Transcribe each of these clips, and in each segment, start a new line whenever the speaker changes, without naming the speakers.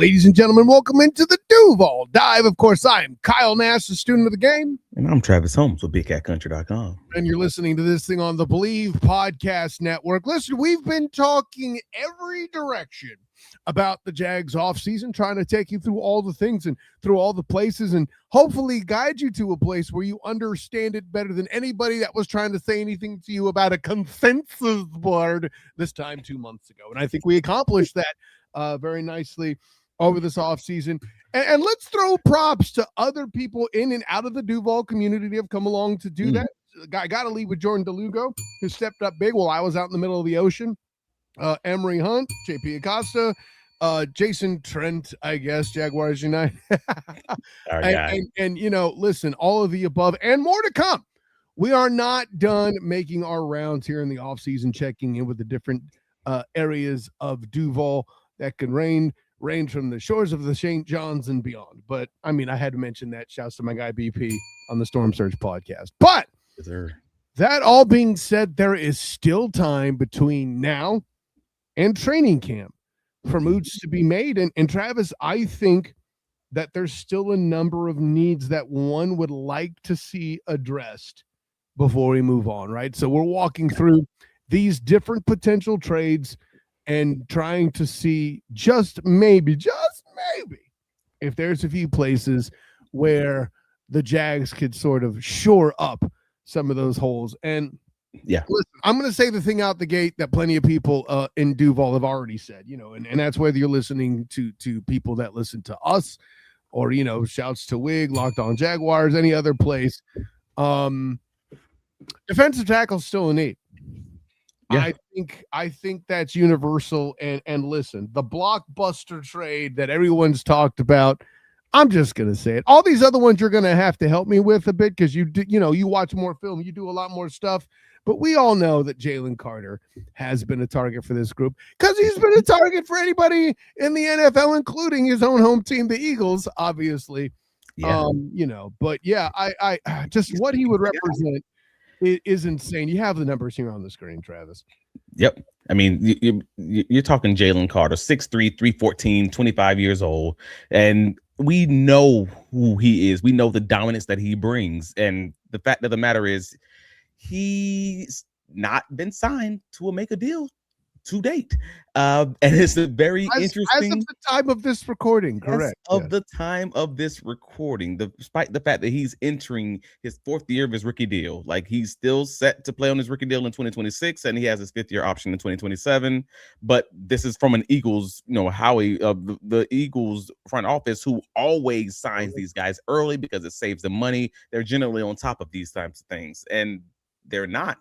Ladies and gentlemen, welcome into the Duval Dive. Of course, I am Kyle Nash, the student of the game.
And I'm Travis Holmes with BigCatCountry.com.
And you're listening to this thing on the Believe Podcast Network. Listen, we've been talking every direction about the Jags offseason, trying to take you through all the things and through all the places and hopefully guide you to a place where you understand it better than anybody that was trying to say anything to you about a consensus board this time 2 months ago. And I think we accomplished that very nicely over this offseason. And let's throw props to other people in and out of the Duval community that have come along to do that. I got to lead with Jordyn Duuuval, who stepped up big while I was out in the middle of the ocean. Emery Hunt, JP Acosta, Jason Trent, I guess, Jaguars United. and, you know, listen, all of the above and more to come. We are not done making our rounds here in the offseason, checking in with the different areas of Duval that can range from the shores of the St. John's and beyond. But, I mean, I had to mention that. Shouts to my guy BP on the Storm Surge podcast. But that all being said, there is still time between now and training camp for moves to be made. And Travis, I think that there's still a number of needs that one would like to see addressed before we move on, right? So we're walking through these different potential trades and trying to see just maybe, if there's a few places where the Jags could sort of shore up some of those holes. And yeah, listen, I'm going to say the thing out the gate that plenty of people in Duval have already said, you know, and that's whether you're listening to people that listen to us or, you know, shouts to Wig, Locked On Jaguars, any other place. Defensive tackle still a need. Yeah. I think that's universal. And listen, the blockbuster trade that everyone's talked about, I'm just going to say it. All these other ones you're going to have to help me with a bit because you watch more film, you do a lot more stuff. But we all know that Jalen Carter has been a target for this group because he's been a target for anybody in the NFL, including his own home team, the Eagles, obviously. Yeah. But yeah, I just what he would represent is insane. You have the numbers here on the screen, Travis.
Yep. I mean, you're talking Jalen Carter, 6'3", 314, 25 years old. And we know who he is. We know the dominance that he brings. And the fact of the matter is he's not been signed to make a deal to date. And it's a very interesting.
As of the time of this recording, correct.
The time of this recording, despite the fact that he's entering his fourth year of his rookie deal, like he's still set to play on his rookie deal in 2026, and he has his fifth year option in 2027. But this is from an Eagles, Howie of the Eagles front office, who always signs these guys early because it saves them money. They're generally on top of these types of things, and they're not.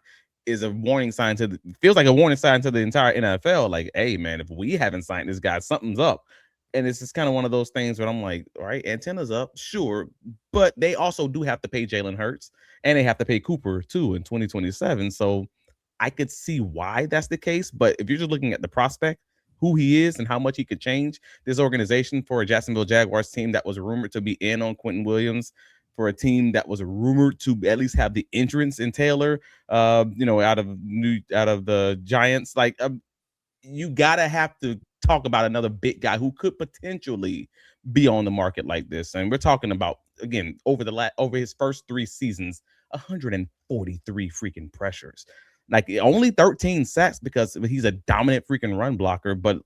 Is a warning sign feels like a warning sign to the entire NFL. Like, hey man, if we haven't signed this guy, something's up. And it's just kind of one of those things where I'm like, all right, antennas up, sure, but they also do have to pay Jalen Hurts and they have to pay Cooper too in 2027. So I could see why that's the case. But if you're just looking at the prospect, who he is and how much he could change this organization for a Jacksonville Jaguars team that was rumored to be in on Quentin Williams, for a team that was rumored to at least have the entrance in Taylor, out of the Giants, you gotta have to talk about another big guy who could potentially be on the market like this. And we're talking about, again, over his first 3 seasons, 143 freaking pressures. Like only 13 sacks because he's a dominant freaking run blocker, but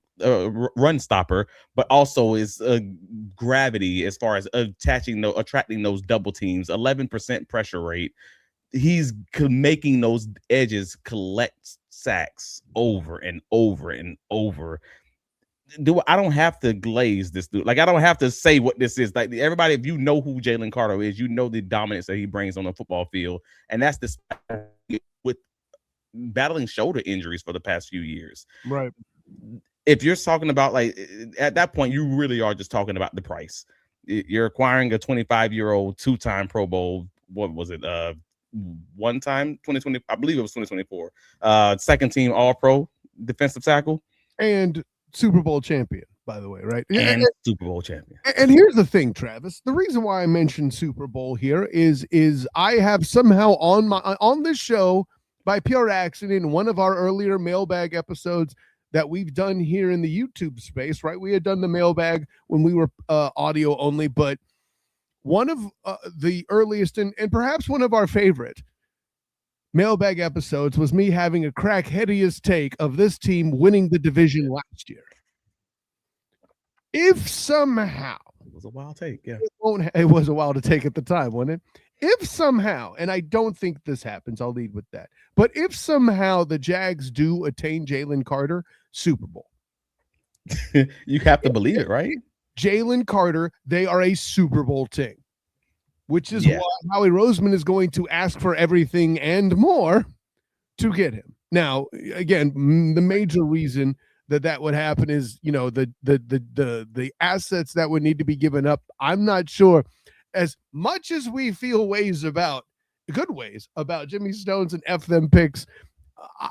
run stopper, but also is gravity as far as attracting those double teams. 11% pressure rate. He's making those edges collect sacks over and over and over. I don't have to glaze this dude. Like I don't have to say what this is. Like everybody, if you know who Jalen Carter is, you know the dominance that he brings on the football field, and that's with battling shoulder injuries for the past few years.
Right.
If you're talking about at that point, you really are just talking about the price. You're acquiring a 25-year-old 2-time Pro Bowl. What was it? One time, 2020, I believe it was 2024. Second team All-Pro defensive tackle
and Super Bowl champion, by the way, right?
And Super Bowl champion.
And here's the thing, Travis. The reason why I mentioned Super Bowl here is I have somehow on this show, by pure accident, in one of our earlier mailbag episodes, that we've done here in the YouTube space, right? We had done the mailbag when we were audio only, but one of the earliest and perhaps one of our favorite mailbag episodes was me having a crackheadiest take of this team winning the division last year. If somehow
it was a wild take, yeah,
it was a wild take at the time, wasn't it? If somehow, and I don't think this happens, I'll lead with that. But if somehow the Jags do attain Jalen Carter, Super Bowl.
You have to believe it, right?
Jalen Carter, they are a Super Bowl team, which is why Howie Roseman is going to ask for everything and more to get him. Now, again, the major reason that would happen is, the assets that would need to be given up. I'm not sure. As much as we feel good ways about Jimmy Stones and F them picks,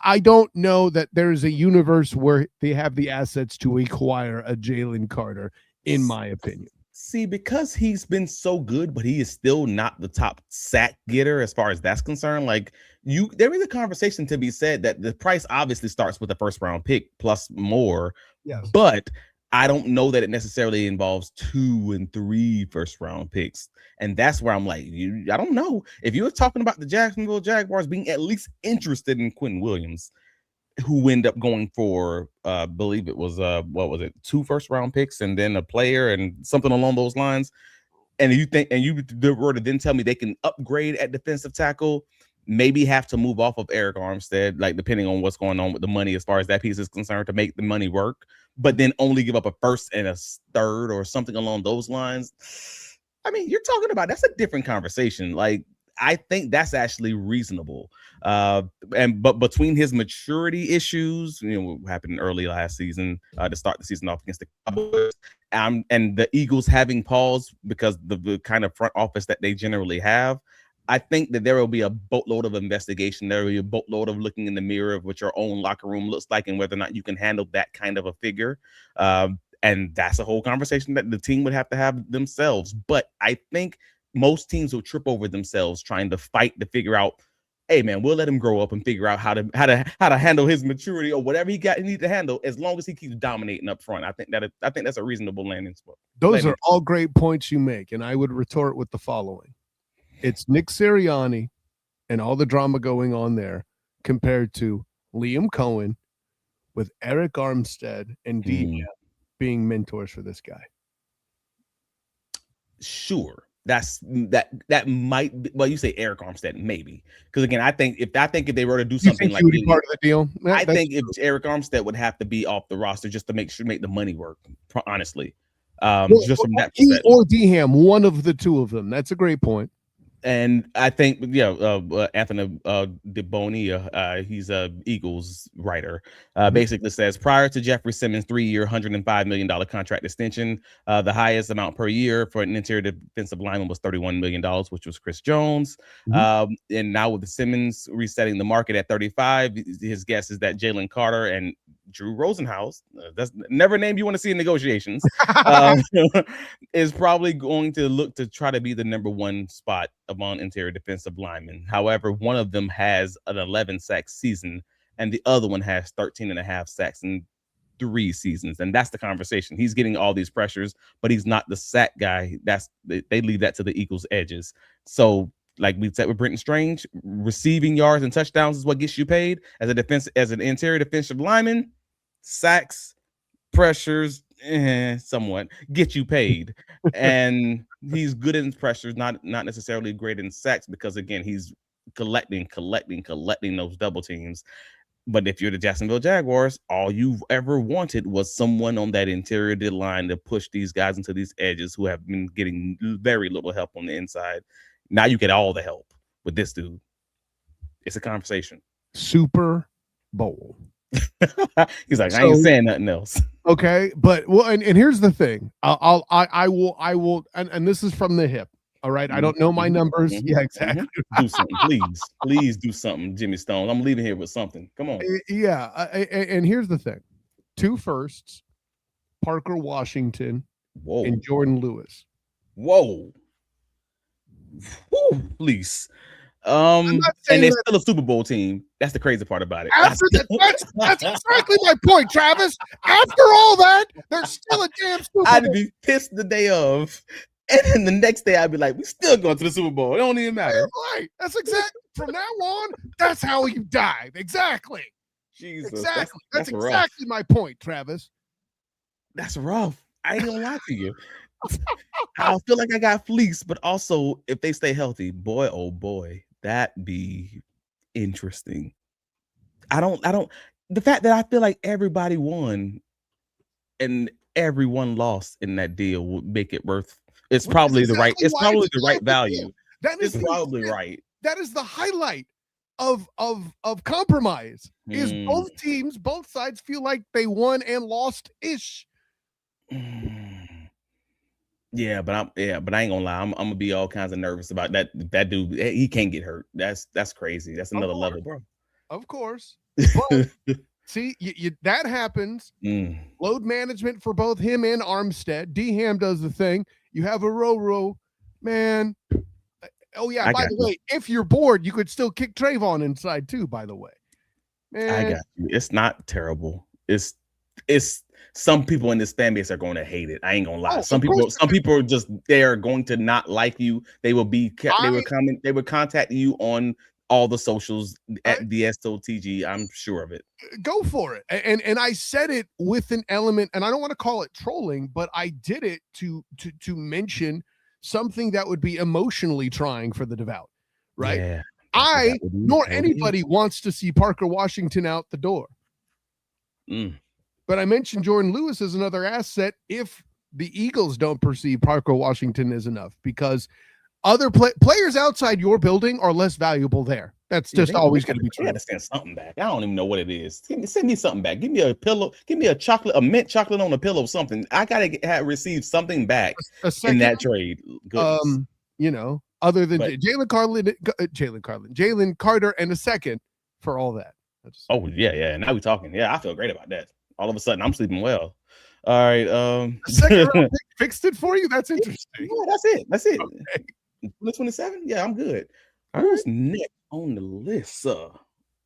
I don't know that there's a universe where they have the assets to acquire a Jalen Carter, in my opinion.
See, because he's been so good, but he is still not the top sack getter as far as that's concerned. Like there is a conversation to be said that the price obviously starts with a first round pick plus more.
Yes.
But I don't know that it necessarily involves 2 and 3 first round picks. And that's where I'm like, I don't know. If you were talking about the Jacksonville Jaguars being at least interested in Quentin Williams, who end up going for believe it was 2 first round picks and then a player and something along those lines, and you were to then tell me they can upgrade at defensive tackle, maybe have to move off of Eric Armstead, like depending on what's going on with the money as far as that piece is concerned, to make the money work, but then only give up a first and a third or something along those lines. I mean, you're talking about, that's a different conversation. Like, I think that's actually reasonable. But between his maturity issues, what happened early last season to start the season off against the Cowboys, and the Eagles having pause because the kind of front office that they generally have, I think that there will be a boatload of investigation. There will be a boatload of looking in the mirror of what your own locker room looks like and whether or not you can handle that kind of a figure. And that's a whole conversation that the team would have to have themselves. But I think most teams will trip over themselves trying to fight to figure out, hey man, we'll let him grow up and figure out how to handle his maturity or whatever he needs to handle, as long as he keeps dominating up front. I think that's a reasonable landing spot.
Those are all great points you make, and I would retort with the following: it's Nick Sirianni and all the drama going on there compared to Liam Coen with Eric Armstead and D being mentors for this guy.
Sure. That might be, well, you say Eric Armstead, maybe, because again, I think if they were to do something like
part of the deal,
I think if Eric Armstead would have to be off the roster just to make the money work, honestly. Just from that perspective.
Or Deham, one of the two of them. That's a great point.
And I think, Anthony DeBoni, he's a Eagles writer, basically says prior to Jeffrey Simmons' 3-year, $105 million contract extension, the highest amount per year for an interior defensive lineman was $31 million, which was Chris Jones. And now with the Simmons resetting the market at 35, his guess is that Jalen Carter and Drew Rosenhaus, that's never a name you want to see in negotiations, is probably going to look to try to be the number 1 spot among interior defensive linemen. However, one of them has an 11 sack season and the other one has 13.5 sacks in 3 seasons. And that's the conversation. He's getting all these pressures, but he's not the sack guy. They leave that to the Eagles' edges. So like we said with Brenton Strange, receiving yards and touchdowns is what gets you paid as an interior defensive lineman. Sacks, pressures, somewhat get you paid. And he's good in pressures, not necessarily great in sacks, because again, he's collecting those double teams. But if you're the Jacksonville Jaguars, all you've ever wanted was someone on that interior line to push these guys into these edges who have been getting very little help on the inside. Now you get all the help with this dude. It's a conversation.
Super Bowl.
He's like, I ain't saying nothing else.
Okay, but and here's the thing. I will, and this is from the hip. All right, I don't know my numbers. Yeah, exactly.
Do something, please do something, Jimmy Stone. I'm leaving here with something. Come on.
Yeah, and here's the thing: 2 firsts, Parker Washington, and Jordan Lewis.
Whoa. Please.
I'm not saying
and they're
that
still a Super Bowl team. That's the crazy part about it.
after that, that's exactly my point, Travis. After all that, there's still a damn Super Bowl.
I'd be pissed the day of, and then the next day I'd be like, "We still going to the Super Bowl. It don't even matter."
Right. That's exactly from now on. That's how you dive. Exactly.
Jesus,
Exactly. That's
rough.
exactly my point, Travis.
That's rough. I ain't gonna lie to you. I feel like I got fleeced, but also if they stay healthy, boy, oh boy, that be interesting. I don't. The fact that I feel like everybody won and everyone lost in that deal would make it worth. It's probably the right. It's probably the right value.
That is
probably right.
That is the highlight of compromise. Is both teams, both sides feel like they won and lost ish.
Yeah, but I ain't gonna lie. I'm gonna be all kinds of nervous about that. That dude, he can't get hurt. That's crazy. That's another level, bro.
Of course. But see, that happens. Load management for both him and Armstead. D-Ham does the thing. You have a row, man. Oh yeah. By the way, if you're bored, you could still kick Trayvon inside too. By the way, man.
I got you. It's not terrible. It's some people in this fan base are going to hate it. I ain't gonna lie. Some people are just, they're going to not like you. They will be they would contact you on all the socials at DSOTG. I'm sure of it.
Go for it. And I said it with an element, and I don't want to call it trolling, but I did it to mention something that would be emotionally trying for the devout, right? Yeah, I nor anybody wants to see Parker Washington out the door. But I mentioned Jordan Lewis as another asset if the Eagles don't perceive Parker Washington as enough, because other players outside your building are less valuable there. That's just always going to be true.
I got to send something back. I don't even know what it is. Send me something back. Give me a pillow. Give me a mint chocolate on a pillow, something. I got to receive something back in that trade.
Other than Jalen Carter and a second for all that.
Oh, yeah. Now we're talking. Yeah, I feel great about that. All of a sudden, I'm sleeping well. All right.
The second round pick fixed it for you? That's interesting.
Yeah, that's it. Okay. 27? Yeah, I'm good. Who's next on the list, sir?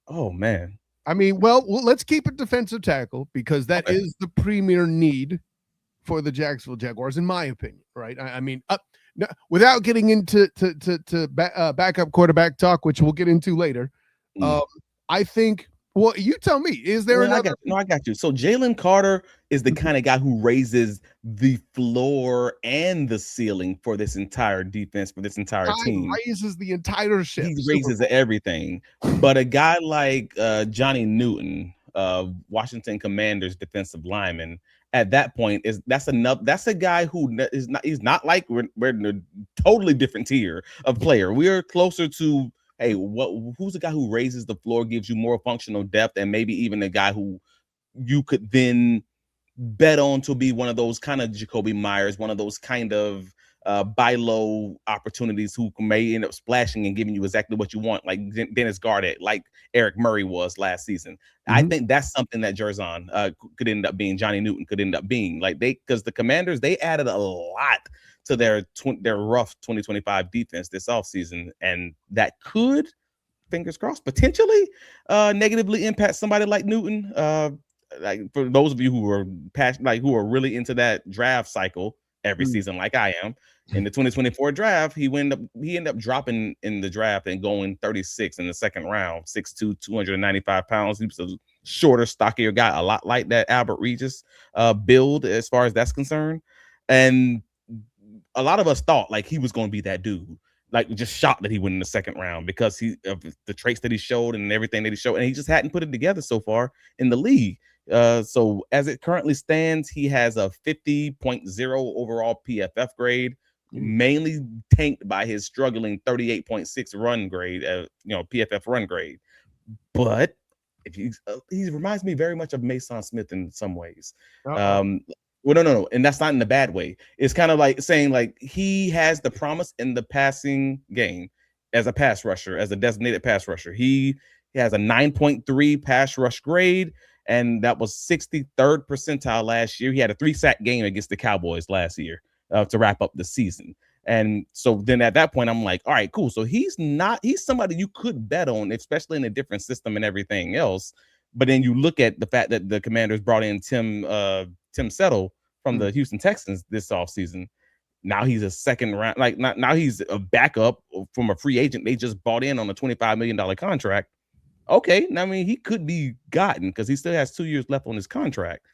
Oh, man.
I mean, well, let's keep it defensive tackle, because that is the premier need for the Jacksonville Jaguars, in my opinion, right? I mean, without getting into backup quarterback talk, which we'll get into later, I think, well, you tell me, is there another?
I got you. So Jalen Carter is the kind of guy who raises the floor and the ceiling for this entire defense, for this entire team.
Raises the entire ship.
He raises everything. But a guy like Johnny Newton, Washington Commanders defensive lineman, at that point that's enough. That's a guy who he's not like we're in a totally different tier of player. We're closer to, hey, who's the guy who raises the floor, gives you more functional depth, and maybe even a guy who you could then bet on to be one of those kind of Jacoby Myers, one of those kind of buy low opportunities who may end up splashing and giving you exactly what you want, like Dennis Gardeck, like Eric Murray was last season. I think that's something that Jer'Zhan could end up being, Johnny Newton could end up being. Like because the Commanders, they added a lot to their rough 2025 defense this offseason, and that could, fingers crossed, potentially negatively impact somebody like Newton. Like for those of you who are passionate, like who are really into that draft cycle every season, like I am, in the 2024 draft, he ended up dropping in the draft and going 36 in the second round, 6'2", 295 pounds. He was a shorter, stockier guy, a lot like that Albert Regis build as far as that's concerned. And a lot of us thought like he was going to be that dude, like just shocked that he went in the second round because of the traits that he showed and everything that he showed, and he just hadn't put it together so far in the league. So as it currently stands, he has a 50.0 overall PFF grade, mainly tanked by his struggling 38.6 run grade, PFF run grade. But if he reminds me very much of Mason Smith in some ways. Well, no, and that's not in a bad way. It's kind of like saying like he has the promise in the passing game as a pass rusher, as a designated pass rusher. He has a 9.3 pass rush grade, and that was 63rd percentile last year. He had a 3-sack game against the Cowboys last year to wrap up the season. And so then at that point, I'm like, all right, cool. So he's somebody you could bet on, especially in a different system and everything else. But then you look at the fact that the Commanders brought in Tim Settle from the Houston Texans this offseason. Now he's a second round, now he's a backup from a free agent they just bought in on a $25 million contract. Okay, I mean, he could be gotten because he still has 2 years left on his contract.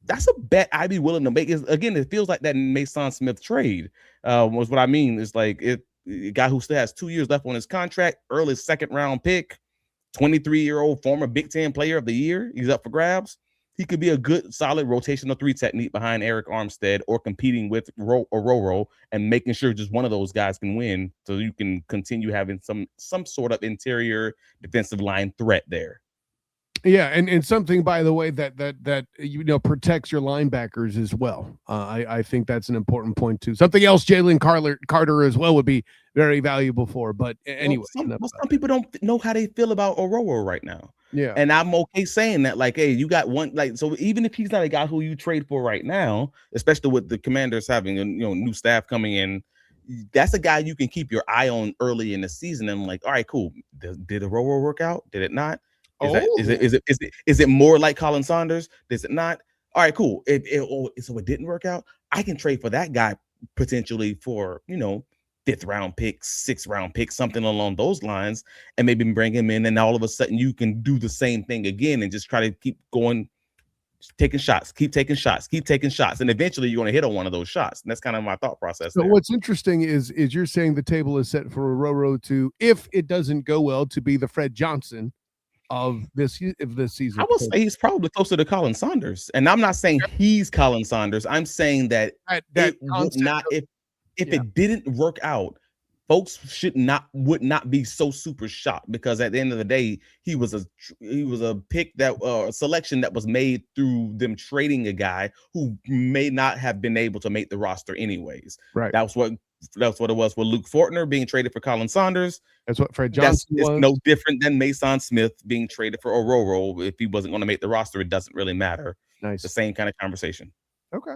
That's a bet I'd be willing to make. Again, it feels like that Mason Smith trade was what I mean. It's like a guy who still has 2 years left on his contract, early second round pick, 23-year-old former Big Ten player of the year. He's up for grabs. He could be a good, solid rotational 3 technique behind Eric Armstead or competing with Roro and making sure just one of those guys can win so you can continue having some sort of interior defensive line threat there.
Yeah, and something, by the way, that protects your linebackers as well. I think that's an important point too. Something else Jalen Carter as well would be very valuable for. But anyway,
some people don't know how they feel about Ororo right now.
Yeah,
and I'm okay saying that. Like, hey, you got one. Like, so even if he's not a guy who you trade for right now, especially with the Commanders having new staff coming in, that's a guy you can keep your eye on early in the season. And like, all right, cool. Did Ororo work out? Did it not? Is it more like Colin Saunders? Does it not? All right, cool. So it didn't work out. I can trade for that guy potentially for 5th round pick, 6th round pick, something along those lines, and maybe bring him in. And all of a sudden, you can do the same thing again and just try to keep going, taking shots, keep taking shots, and eventually you're going to hit on one of those shots. And that's kind of my thought process.
So what's interesting is you're saying the table is set for Ororo to, if it doesn't go well, to be the Fred Johnson of this season.
I would say he's probably closer to Colin Saunders, and I'm not saying he's Colin Saunders. I'm saying that it would not, if it didn't work out, folks would not be so super shocked, because at the end of the day, he was a pick that a selection that was made through them trading a guy who may not have been able to make the roster anyways.
Right.
That's what it was with Luke Fortner being traded for Colin Saunders.
That's what Fred Johnson was.
It's no different than Mason Smith being traded for Ororo. If he wasn't going to make the roster, it doesn't really matter.
Nice.
The same kind of conversation.
Okay.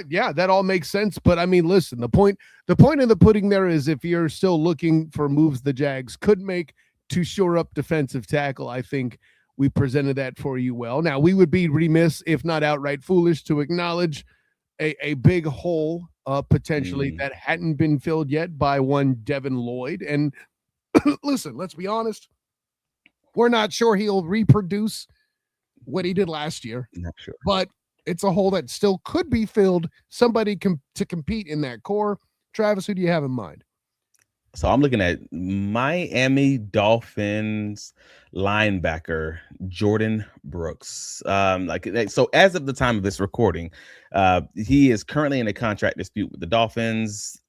Yeah, that all makes sense. But I mean, listen, the point in the pudding there is, if you're still looking for moves the Jags could make to shore up defensive tackle, I think we presented that for you well. Now, we would be remiss, if not outright foolish, to acknowledge a big hole potentially that hadn't been filled yet by one Devin Lloyd. And listen, let's be honest, we're not sure he'll reproduce what he did last year.
Not sure.
But it's a hole that still could be filled. Somebody to compete in that core. Travis, who do you have in mind?
So I'm looking at Miami Dolphins linebacker Jordyn Brooks. So as of the time of this recording, he is currently in a contract dispute with the Dolphins.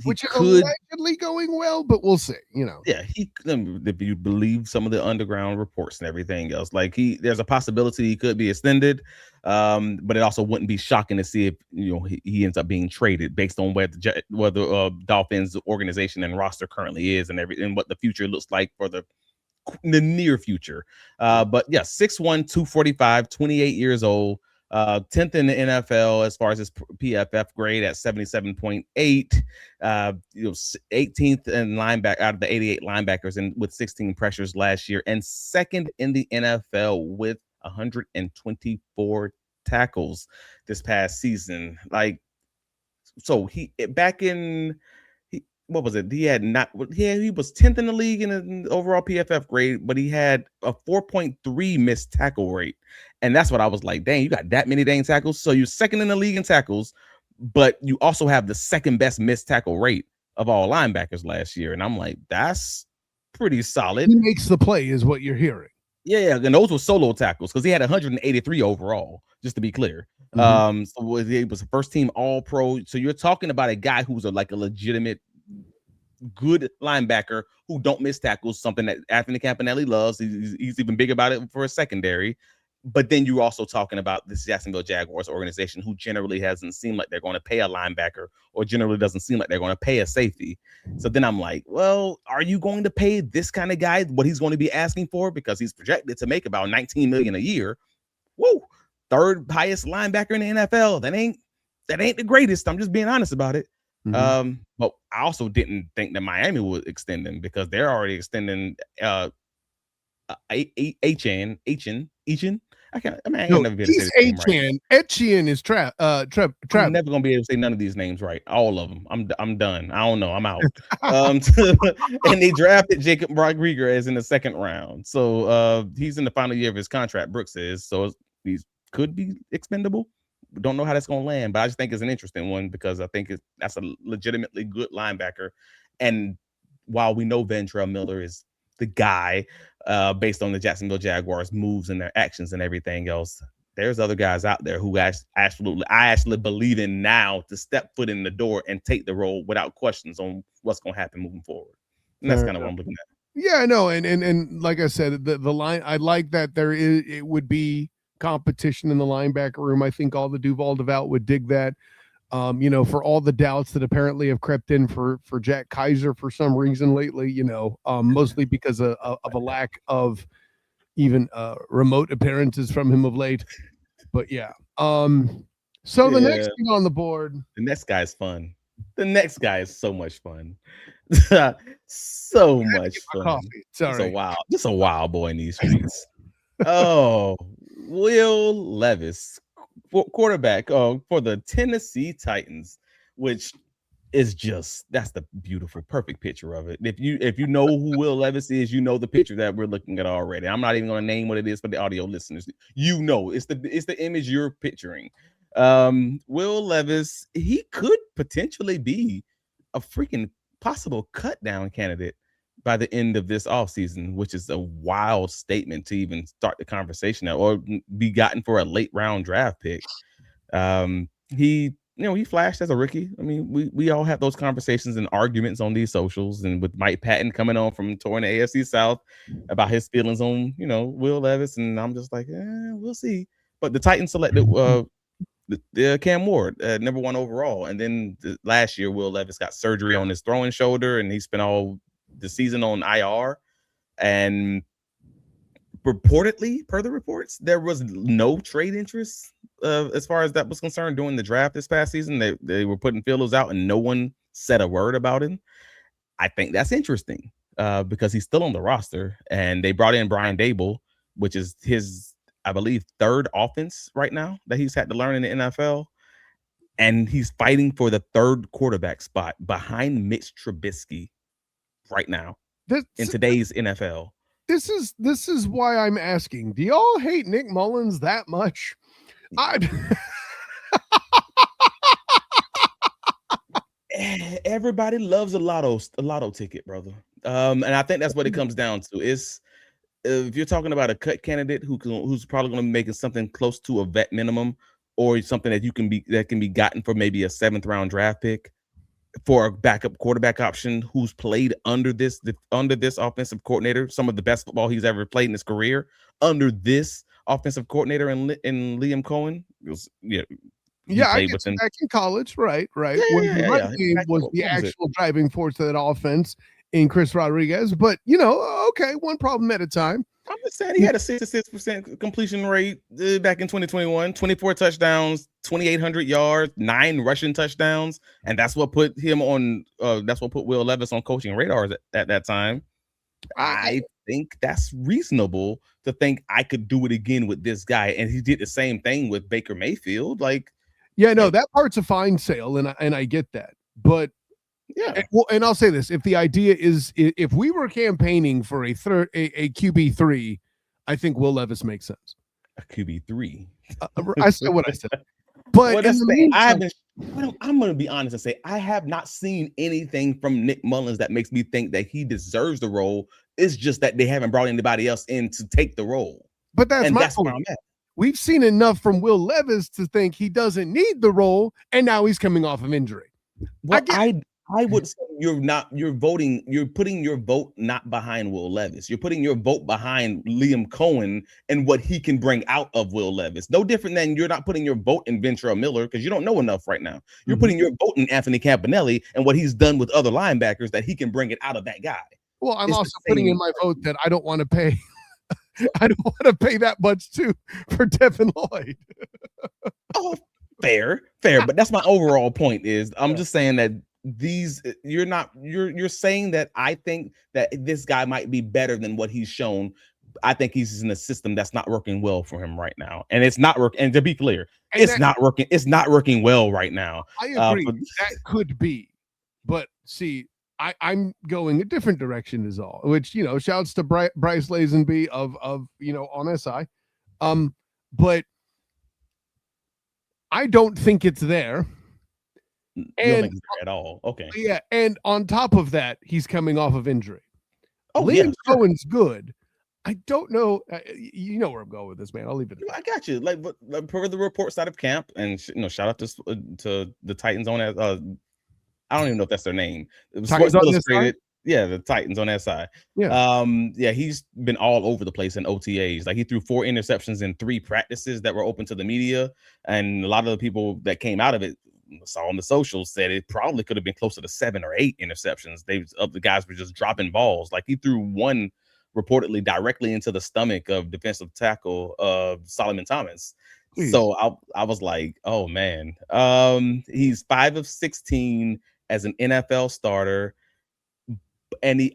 Which is allegedly going well, but we'll see.
Yeah, if you believe some of the underground reports and everything else, there's a possibility he could be extended, but it also wouldn't be shocking to see if he ends up being traded based on where the Dolphins organization and roster currently is and what the future looks like for the near future. But yeah, 6'1", 245, 28 years old. 10th in the NFL as far as his PFF grade at 77.8, 18th in linebacker out of the 88 linebackers and with 16 pressures last year, and 2nd in the NFL with 124 tackles this past season. What was it? He was 10th in the league in an overall PFF grade, but he had a 4.3 missed tackle rate. And that's what I was like, dang, you got that many dang tackles. So you're 2nd in the league in tackles, but you also have the 2nd best missed tackle rate of all linebackers last year. And I'm like, that's pretty solid.
He makes the play is what you're hearing.
Yeah, and those were solo tackles because he had 183 overall, just to be clear. So he was a first team all pro. So you're talking about a guy who's a legitimate good linebacker who don't miss tackles, something that Anthony Campanelli loves. He's even big about it for a secondary. But then you're also talking about this Jacksonville Jaguars organization, who generally hasn't seemed like they're going to pay a linebacker, or generally doesn't seem like they're going to pay a safety. So then I'm like, well, are you going to pay this kind of guy what he's going to be asking for? Because he's projected to make about $19 million a year. Whoa, 3rd highest linebacker in the NFL. That ain't that ain't the greatest. I'm just being honest about it.
Mhm.
But I also didn't think that Miami would extend him because they're already extending Echin. I ain't
No,
never be able to say
he's
this name right.
Achan. Etienne is Travis.
I'm never gonna be able to say none of these names right. All of them. I'm done. I don't know. I'm out. And they drafted Jacob Rodriguez in the second round. So he's in the final year of his contract, Brooks is. So he could be expendable. Don't know how that's gonna land, but I just think it's an interesting one because I think that's a legitimately good linebacker. And while we know Ventrell Miller is the guy, based on the Jacksonville Jaguars moves and their actions and everything else, there's other guys out there who I actually believe in now to step foot in the door and take the role without questions on what's going to happen moving forward. And that's kind of what I'm looking at.
Yeah, no, and like I said, the line, I like that it would be competition in the linebacker room. I think all the Duval would dig that. For all the doubts that apparently have crept in for Jack Kaiser for some reason lately, mostly because of a lack of even remote appearances from him of late. But yeah. So the next thing on the board.
The next guy's fun. The next guy is so much fun. So much fun.
Coffee. Sorry.
Just a wild boy in these streets. Oh, Will Levis, quarterback for the Tennessee Titans, which is that's the beautiful, perfect picture of it. If you know who Will Levis is, you know the picture that we're looking at already. I'm not even going to name what it is for the audio listeners. It's the image you're picturing. Will Levis, he could potentially be a freaking possible cut down candidate by the end of this offseason, which is a wild statement to even start the conversation or be gotten for a late round draft pick. He flashed as a rookie. I mean, we all have those conversations and arguments on these socials, and with Mike Patton coming on from touring the AFC South about his feelings on, Will Levis, and I'm just like, we'll see. But the Titans selected the Cam Ward, number 1 overall, and then last year Will Levis got surgery on his throwing shoulder, and he spent all the season on IR. And reportedly, per the reports, there was no trade interest as far as that was concerned during the draft this past season. They were putting feelers out, and no one said a word about him. I think that's interesting because he's still on the roster, and they brought in Brian Dable, which is his, I believe, third offense right now that he's had to learn in the NFL. And he's fighting for the third quarterback spot behind Mitch Trubisky right now in today's NFL.
This is why I'm asking. Do y'all hate Nick Mullins that much?
Everybody loves a lotto ticket, brother. And I think that's what it comes down to. Is if you're talking about a cut candidate who's probably going to be making something close to a vet minimum, or something that can be gotten for maybe a 7th round draft pick, for a backup quarterback option who's played under this offensive coordinator, some of the best football he's ever played in his career, under this offensive coordinator in Liam Coen.
I guess back in college, right. Was the actual driving force of that offense in Chris Rodriguez, but okay, one problem at a time.
I'm just saying he had a 66% completion rate back in 2021, 24 touchdowns, 2,800 yards, 9 rushing touchdowns, and that's what put him on. That's what put Will Levis on coaching radars at that time. I think that's reasonable to think I could do it again with this guy, and he did the same thing with Baker Mayfield.
That part's a fine sale, and I get that, but. Yeah. And I'll say this: if the idea is, if we were campaigning for a QB3, I think Will Levis makes sense.
A QB3.
I said what I said. But
I'm going to be honest and say I have not seen anything from Nick Mullins that makes me think that he deserves the role. It's just that they haven't brought anybody else in to take the role.
But that's where I'm at. We've seen enough from Will Levis to think he doesn't need the role, and now he's coming off of injury.
Well, I would say you're putting your vote not behind Will Levis. You're putting your vote behind Liam Coen and what he can bring out of Will Levis. No different than you're not putting your vote in Ventrell Miller because you don't know enough right now. You're putting your vote in Anthony Campanelli and what he's done with other linebackers that he can bring it out of that guy.
Well, I'm also putting in my vote that I don't want to pay. I don't want to pay that much too for Devin Lloyd.
Fair. But that's my overall point. Is I'm just saying that you're saying that I think that this guy might be better than what he's shown. I think he's in a system that's not working well for him right now, and it's not working. And to be clear, it's not working. It's not working well right now.
I agree. That could be, but see, I'm going a different direction is all. Which shouts to Bryce Lazenby of on SI, but I don't think it's there.
You don't think it's there at all? Okay.
Yeah, and on top of that, he's coming off of injury.
Oh,
Liam Cohen's good. I don't know. You know where I'm going with this, man. I'll leave it.
I got you. Like per the reports out of camp, and shout out to the Titans on that. I don't even know if that's their name. Sports Illustrated. Yeah, the Titans on that side. Yeah. He's been all over the place in OTAs. Like he threw 4 interceptions in 3 practices that were open to the media, and a lot of the people that came out of it saw on the socials said it probably could have been closer to 7 or 8 interceptions. The guys were just dropping balls. Like he threw one reportedly directly into the stomach of defensive tackle Solomon Thomas. Jeez. So I was like, oh man. He's 5 of 16 as an NFL starter, and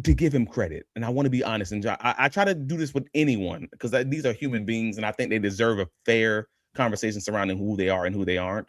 to give him credit, and I want to be honest, and I try to do this with anyone because these are human beings, and I think they deserve a fair conversation surrounding who they are and who they aren't.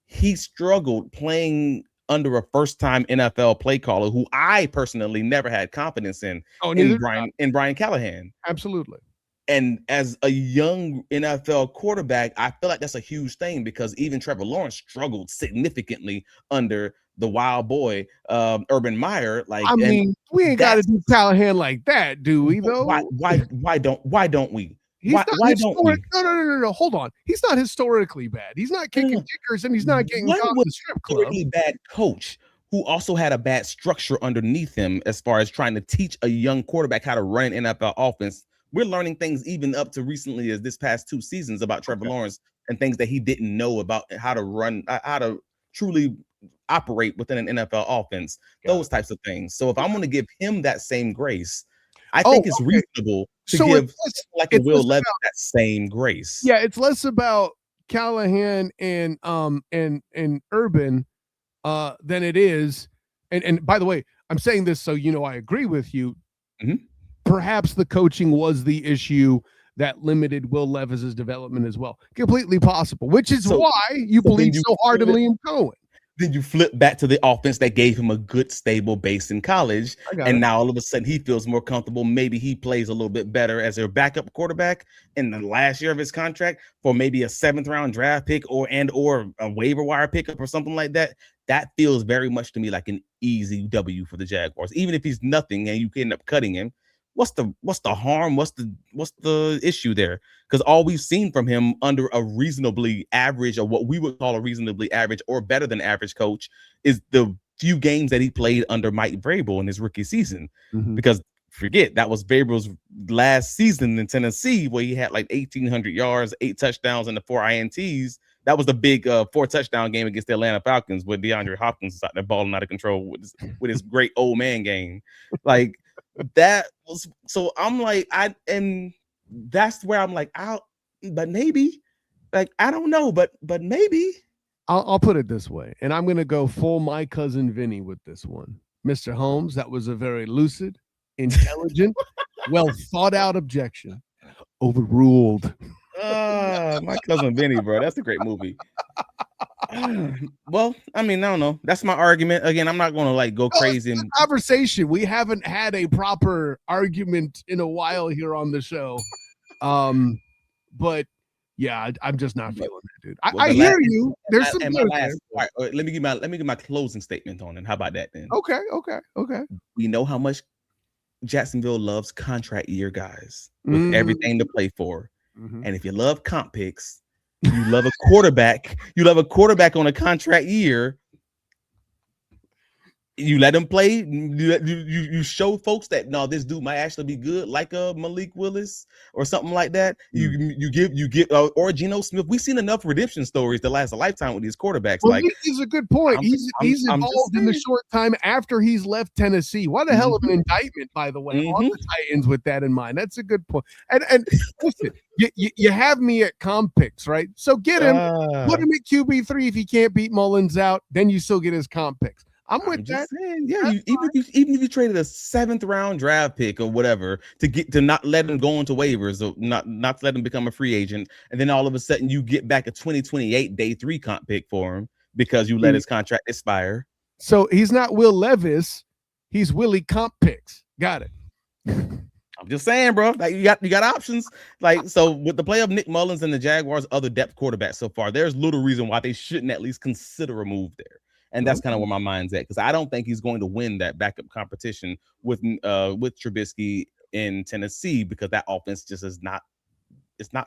He struggled playing under a first-time NFL play caller who I personally never had confidence in Brian Callahan.
Absolutely.
And as a young NFL quarterback, I feel like that's a huge thing because even Trevor Lawrence struggled significantly under the wild boy, Urban Meyer. Like,
I mean, we ain't got to do Callahan like that, do we? Though,
why don't we?
Why don't we? No. Hold on. He's not historically bad. He's not kicking kickers, and he's not getting caught in the strip club.
Bad coach who also had a bad structure underneath him as far as trying to teach a young quarterback how to run an NFL offense. We're learning things even up to recently as this past 2 seasons about Trevor Lawrence and things that he didn't know about how to run, how to truly operate within an NFL offense, those types of things. So if I'm going to give him that same grace, I think it's reasonable to give a Will Levis that same grace.
Yeah, it's less about Callahan and Urban than it is. And by the way, I'm saying this so I agree with you.
Mm-hmm.
Perhaps the coaching was the issue that limited Will Levis's development as well. Completely possible, which is why you believe so hard in Liam Coen.
Then you flip back to the offense that gave him a good, stable base in college. And now all of a sudden he feels more comfortable. Maybe he plays a little bit better as their backup quarterback in the last year of his contract for maybe a 7th round draft pick or a waiver wire pickup or something like that. That feels very much to me like an easy W for the Jaguars. Even if he's nothing and you end up cutting him, what's the harm? What's the issue there? Because all we've seen from him under a reasonably average, or what we would call a reasonably average or better than average coach, is the few games that he played under Mike Vrabel in his rookie season. Mm-hmm. Because forget, that was Vrabel's last season in Tennessee, where he had like 1,800 yards, 8 touchdowns, and the 4 INTs. That was the big 4-touchdown game against the Atlanta Falcons, where DeAndre Hopkins was out there balling out of control with his great old man game. Like, that was, so I'm like, and that's where I'm like, but maybe, like, I don't know, but maybe.
I'll put it this way, and I'm gonna go full my cousin Vinny with this one. Mr. Holmes, that was a very lucid, intelligent, well thought out objection. Overruled.
My cousin Vinny, bro, that's a great movie. Well, I mean, I don't know. That's my argument. Again, I'm not going to like go crazy.
It's a conversation. We haven't had a proper argument in a while here on the show. But yeah, I'm just not feeling it, dude. I hear you. There's some.
Right, let me give my closing statement on it. How about that then?
Okay.
We know how much Jacksonville loves contract year guys with everything to play for. Mm-hmm. And if you love comp picks, you love a quarterback. You love a quarterback on a contract year. You let him play. You show folks that no, this dude might actually be good, like a Malik Willis or something like that. You give or Geno Smith. We've seen enough redemption stories to last a lifetime with these quarterbacks.
Well,
like,
he's a good point. He's evolved in the short time after he's left Tennessee. What a hell of an indictment, by the way, on the Titans with that in mind. That's a good point. And listen, you have me at comp picks, right? So get him, put him at QB3 if he can't beat Mullins out. Then you still get his comp picks. I'm with that.
Saying, yeah, even if you traded a 7th round draft pick or whatever to not let him go into waivers or not to let him become a free agent, and then all of a sudden you get back a 2028 day 3 comp pick for him because you let his contract expire.
So he's not Will Levis, he's Willie comp picks. Got it.
I'm just saying, bro. Like you got options. Like, so with the play of Nick Mullins and the Jaguars' other depth quarterbacks so far, there's little reason why they shouldn't at least consider a move there. And that's kind of where my mind's at, because I don't think he's going to win that backup competition with Trubisky in Tennessee, because that offense just is not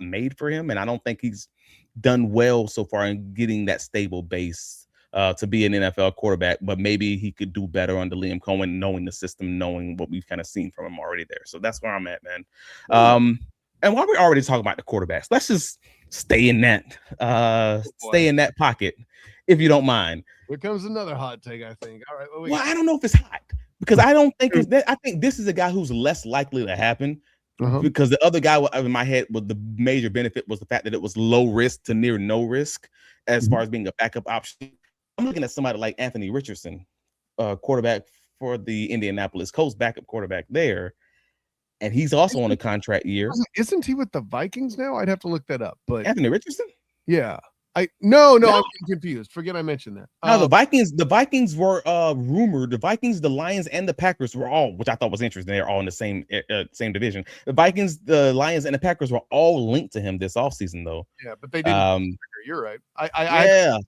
made for him. And I don't think he's done well so far in getting that stable base to be an NFL quarterback. But maybe he could do better under Liam Coen, knowing the system, knowing what we've kind of seen from him already there. So that's where I'm at, man. And while we're already talking about the quarterbacks, let's just stay in that pocket, if you don't mind.
Here comes another hot take, I think. All right.
Well, I don't know if it's hot, because I don't think I think this is a guy who's less likely to happen, because the other guy in my head was the major benefit was the fact that it was low risk to near no risk as far as being a backup option. I'm looking at somebody like Anthony Richardson, quarterback for the Indianapolis Colts, backup quarterback there. And he's also on a contract year.
Isn't he with the Vikings now? I'd have to look that up. But
Anthony Richardson?
Yeah. No, I'm confused. Forget I mentioned that.
No, the Vikings were rumored. The Vikings, the Lions, and the Packers were all, which I thought was interesting. They're all in the same division. The Vikings, the Lions, and the Packers were all linked to him this offseason, though.
Yeah, but they didn't. You're right.
Yeah.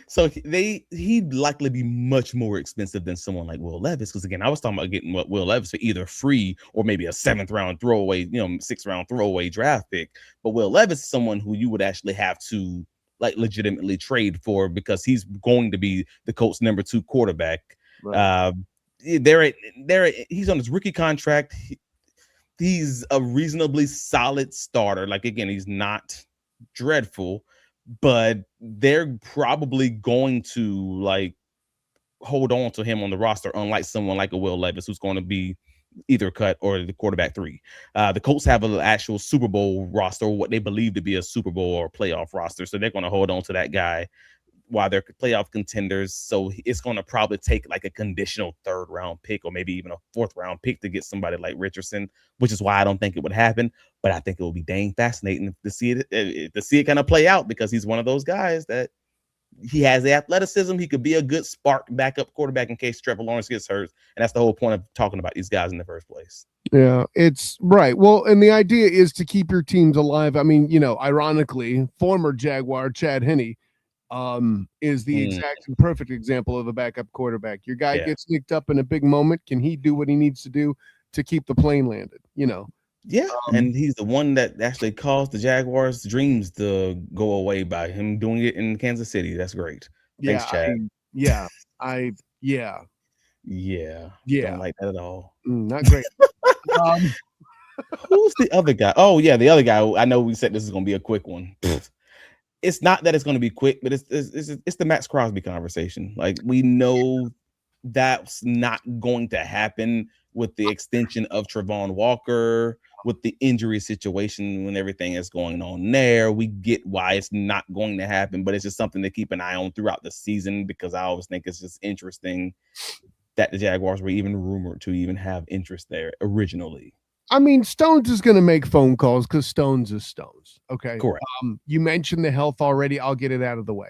So he'd likely be much more expensive than someone like Will Levis, because again, I was talking about getting Will Levis for either free or maybe a 7th round throwaway, 6th round throwaway draft pick. But Will Levis is someone who you would actually have to like legitimately trade for, because he's going to be the Colts' number 2 quarterback. Right. He's on his rookie contract. He's a reasonably solid starter. Like, again, he's not dreadful, but they're probably going to like hold on to him on the roster, unlike someone like a Will Levis, who's going to be either cut or the quarterback 3. The Colts have an actual Super Bowl roster, what they believe to be a Super Bowl or playoff roster, so they're going to hold on to that guy while they're playoff contenders. So it's going to probably take like a conditional 3rd round pick or maybe even a 4th round pick to get somebody like Richardson, which is why I don't think it would happen. But I think it will be dang fascinating to see it kind of play out, because he's one of those guys that he has the athleticism. He could be a good spark backup quarterback in case Trevor Lawrence gets hurt. And that's the whole point of talking about these guys in the first place.
Yeah, it's right. Well, and the idea is to keep your teams alive. I mean, ironically, former Jaguar Chad Henne is the exact and perfect example of a backup quarterback. Your guy gets nicked up in a big moment. Can he do what he needs to do to keep the plane landed?
Yeah, and he's the one that actually caused the Jaguars' dreams to go away by him doing it in Kansas City. That's great. Thanks, Chad.
Yeah.
Don't like that at all.
Not great.
Who's the other guy? Oh, yeah, the other guy. I know we said this is going to be a quick one. It's not that it's going to be quick, but it's the Maxx Crosby conversation. Like, we know that's not going to happen with the extension of Travon Walker, with the injury situation, when everything is going on there. We get why it's not going to happen, but it's just something to keep an eye on throughout the season, because I always think it's just interesting that the Jaguars were even rumored to even have interest there originally.
I mean, Stones is going to make phone calls because Stones is Stones. Okay.
Correct.
You mentioned the health already. I'll get it out of the way.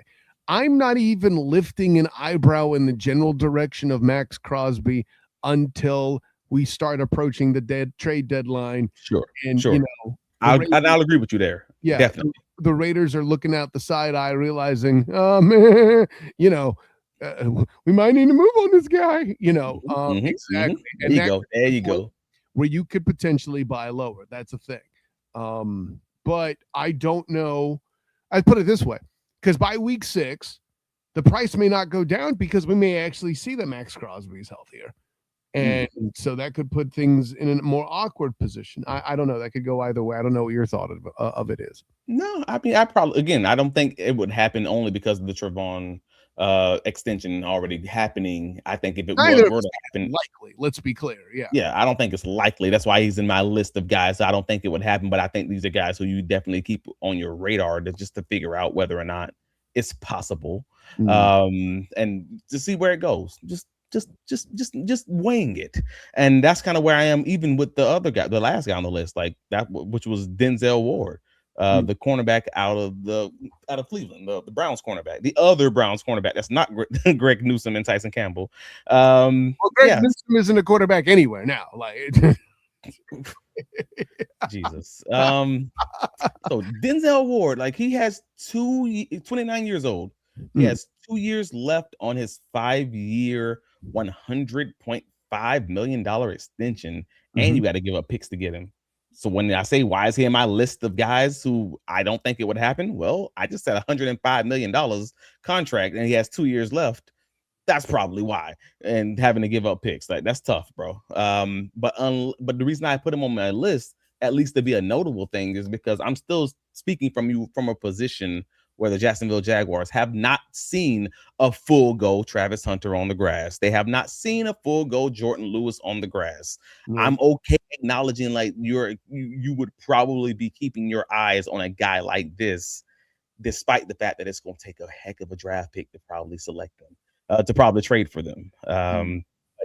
I'm not even lifting an eyebrow in the general direction of Maxx Crosby until we start approaching the trade deadline.
Sure.
And,
sure. I'll agree with you there.
Yeah.
Definitely.
The Raiders are looking out the side eye, realizing, oh, man, we might need to move on this guy, exactly.
And there you go.
Where you could potentially buy lower. That's a thing. But I don't know. I put it this way, because by week 6, the price may not go down because we may actually see that Maxx Crosby is healthier. And so that could put things in a more awkward position. I don't know. That could go either way. I don't know what your thought of it is.
No, I mean, I don't think it would happen only because of the Trevon extension already happening. I think if it were to happen,
likely, let's be clear.
Yeah, I don't think it's likely. That's why he's in my list of guys. I don't think it would happen, but I think these are guys who you definitely keep on your radar just to figure out whether or not it's possible. And to see where it goes. Just weighing it. And that's kind of where I am, even with the other guy, the last guy on the list, like that, which was Denzel Ward, the cornerback out of Cleveland, the Browns cornerback, the other Browns cornerback. That's not Greg Newsome and Tyson Campbell.
Greg Newsome isn't a quarterback anywhere now. Like
Jesus. So Denzel Ward, like he has 29 years old. He has 2 years left on his 5-year, $100.5 million extension, and you got to give up picks to get him. So when I say why is he in my list of guys who I don't think it would happen, well, I just said $105 million contract, and he has 2 years left. That's probably why. And having to give up picks, like that's tough, bro. But the reason I put him on my list, at least to be a notable thing, is because I'm still speaking from a position where the Jacksonville Jaguars have not seen a full go Travis Hunter on the grass. They have not seen a full go Jordyn Lewis on the grass. I'm okay acknowledging like you would probably be keeping your eyes on a guy like this, despite the fact that it's going to take a heck of a draft pick to probably select them, to probably trade for them.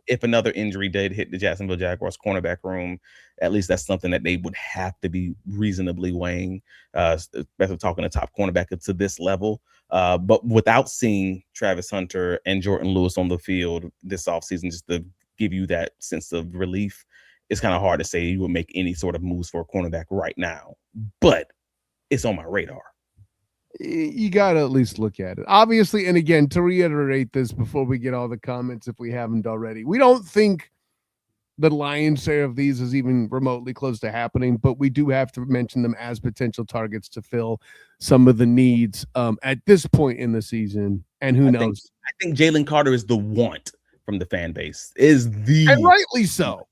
If another injury did hit the Jacksonville Jaguars cornerback room, at least that's something that they would have to be reasonably weighing, especially talking to top cornerback to this level. But without seeing Travis Hunter and Jordyn Lewis on the field this offseason, just to give you that sense of relief, it's kind of hard to say you would make any sort of moves for a cornerback right now. But it's on my radar.
You got to at least look at it. Obviously, and again, to reiterate this before we get all the comments, if we haven't already, we don't think the lion's share of these is even remotely close to happening, but we do have to mention them as potential targets to fill some of the needs at this point in the season. And who knows?
I think Jalen Carter is the want from the fan base, and
rightly so.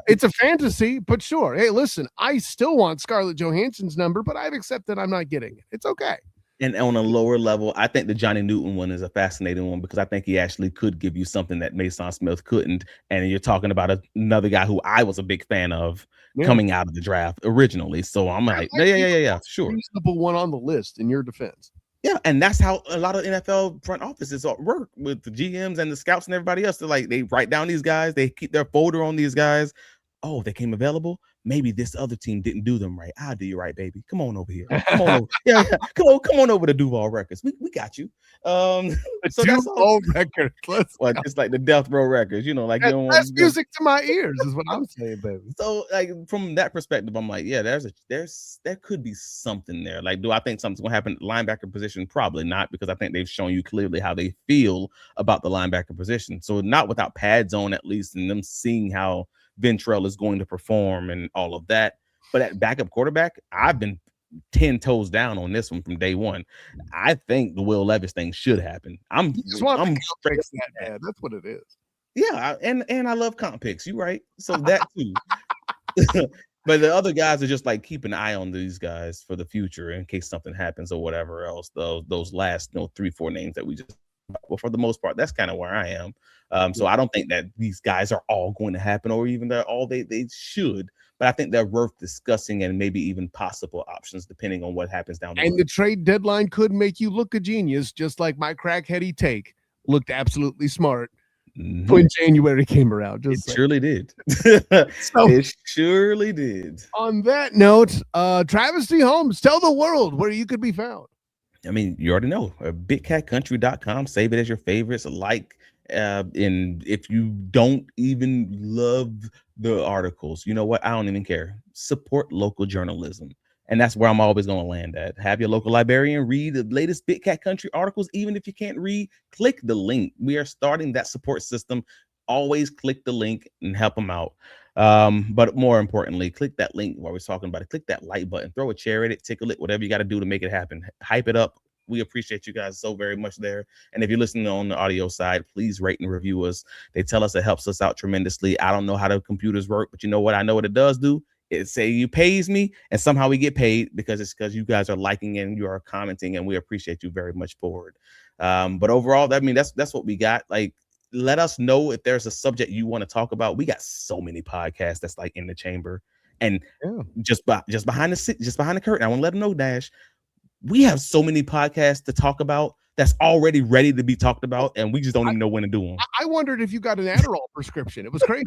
It's a fantasy, but sure. Hey, listen, I still want Scarlett Johansson's number, but I've accepted I'm not getting it. It's okay.
And on a lower level, I think the Johnny Newton one is a fascinating one because I think he actually could give you something that Mason Smith couldn't. And you're talking about another guy who I was a big fan of coming out of the draft originally. So I'm like, yeah, sure.
Reasonable one on the list in your defense.
Yeah, and that's how a lot of NFL front offices work with the GMs and the scouts and everybody else. They're like, they write down these guys, they keep their folder on these guys. Oh, they came available. Maybe this other team didn't do them right. I'll do you right, baby. Come on over here. Come on over. Yeah. Come on over to Duval Records. We got you. So
Duval Records.
It's like the Death Row Records, like
that's music to my ears, is what I'm saying, baby.
So, like from that perspective, I'm like, yeah, there could be something there. Like, do I think something's gonna happen at linebacker position? Probably not, because I think they've shown you clearly how they feel about the linebacker position. So, not without pads on, at least, and them seeing how Ventrell is going to perform and all of that. But at backup quarterback, I've been 10 toes down on this one from day one. I think the Will Levis thing should happen. I'm
that's what it is.
Yeah, and I love comp picks. You're right. So that too. But the other guys are just like keep an eye on these guys for the future in case something happens or whatever else. Those last 3-4 names that we just. Well, for the most part, that's kind of where I am. So I don't think that these guys are all going to happen, or even they're all they should. But I think they're worth discussing and maybe even possible options depending on what happens down the road.
And the trade deadline could make you look a genius, just like my crackheady take looked absolutely smart when January came around.
It surely did. It surely did.
On that note, Travis D. Holmes, tell the world where you could be found.
I mean, you already know. BigCatCountry.com. Save it as your favorites. And if you don't even love the articles, you know what? I don't even care. Support local journalism. And that's where I'm always going to land at. Have your local librarian read the latest Big Cat Country articles. Even if you can't read, click the link. We are starting that support system. Always click the link and help them out. But more importantly, click that link while we're talking about it. Click that like button, throw a chair at it, tickle it, whatever you got to do to make it happen. Hype it up, We appreciate you guys so very much there. And if you're listening on the audio side, please rate and review us. They tell us it helps us out tremendously. I don't know how the computers work, but you know what? I know what it does do. It say you pays me, and somehow we get paid because you guys are liking and you are commenting, and we appreciate you very much for it. But overall, that's what we got. Like, let us know if there's a subject you want to talk about. We got so many podcasts that's like in the chamber, and just behind the curtain. I want to let them know, Dash. We have so many podcasts to talk about that's already ready to be talked about, and we just don't even know when to do them.
I wondered if you got an Adderall prescription. It was crazy.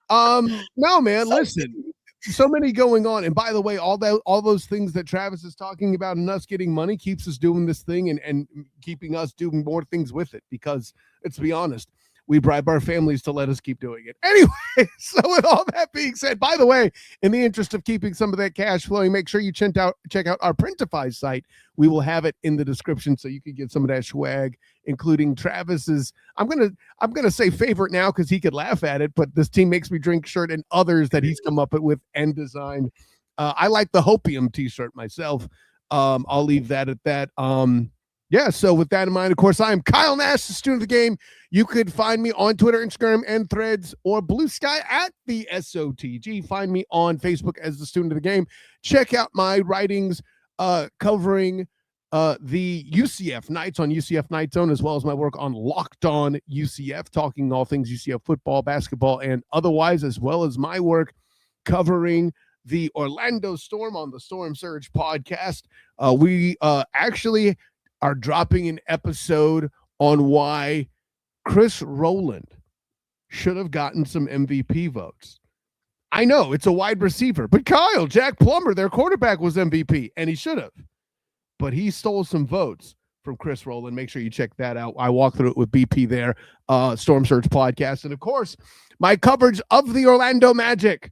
No, man, listen. So many going on. And by the way, all those things that Travis is talking about and us getting money keeps us doing this thing and keeping us doing more things with it, because let's be honest, we bribe our families to let us keep doing it. Anyway, so with all that being said, by the way, in the interest of keeping some of that cash flowing, make sure you check out our Printify site. We will have it in the description so you can get some of that swag, including Travis's, I'm gonna say favorite now because he could laugh at it, but this team makes me drink shirt and others that he's come up with and designed. I like the Hopium t-shirt myself. I'll leave that at that. Yeah, so with that in mind, of course, I am Kyle Nash, the student of the game. You could find me on Twitter, Instagram, and Threads, or Blue Sky at the SOTG. Find me on Facebook as the student of the game. Check out my writings covering the UCF Knights on UCF Night Zone, as well as my work on Locked On UCF, talking all things UCF football, basketball, and otherwise, as well as my work covering the Orlando Storm on the Storm Surge podcast. We actually are dropping an episode on why Chris Rowland should have gotten some MVP votes. I know it's a wide receiver, but Kyle, Jack Plummer, their quarterback, was MVP, and he should have. But he stole some votes from Chris Rowland. Make sure you check that out. I walk through it with BP there, Storm Surge podcast. And of course, my coverage of the Orlando Magic,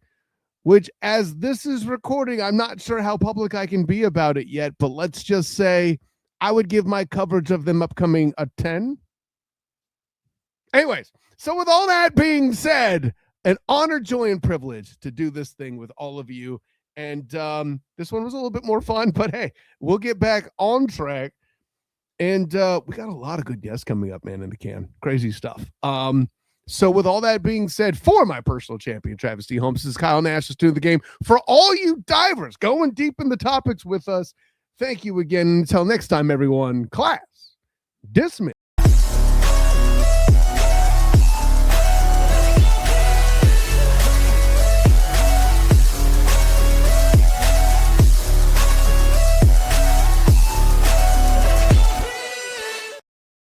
which as this is recording, I'm not sure how public I can be about it yet, but let's just say I would give my coverage of them upcoming a 10. Anyways, so with all that being said, an honor, joy, and privilege to do this thing with all of you. And this one was a little bit more fun, but hey, we'll get back on track. And we got a lot of good guests coming up, man, in the can. Crazy stuff. So with all that being said, for my personal champion, Travis D. Holmes, this is Kyle Nash, the student of the game. For all you divers going deep in the topics with us, thank you again. Until next time, everyone. Class dismissed.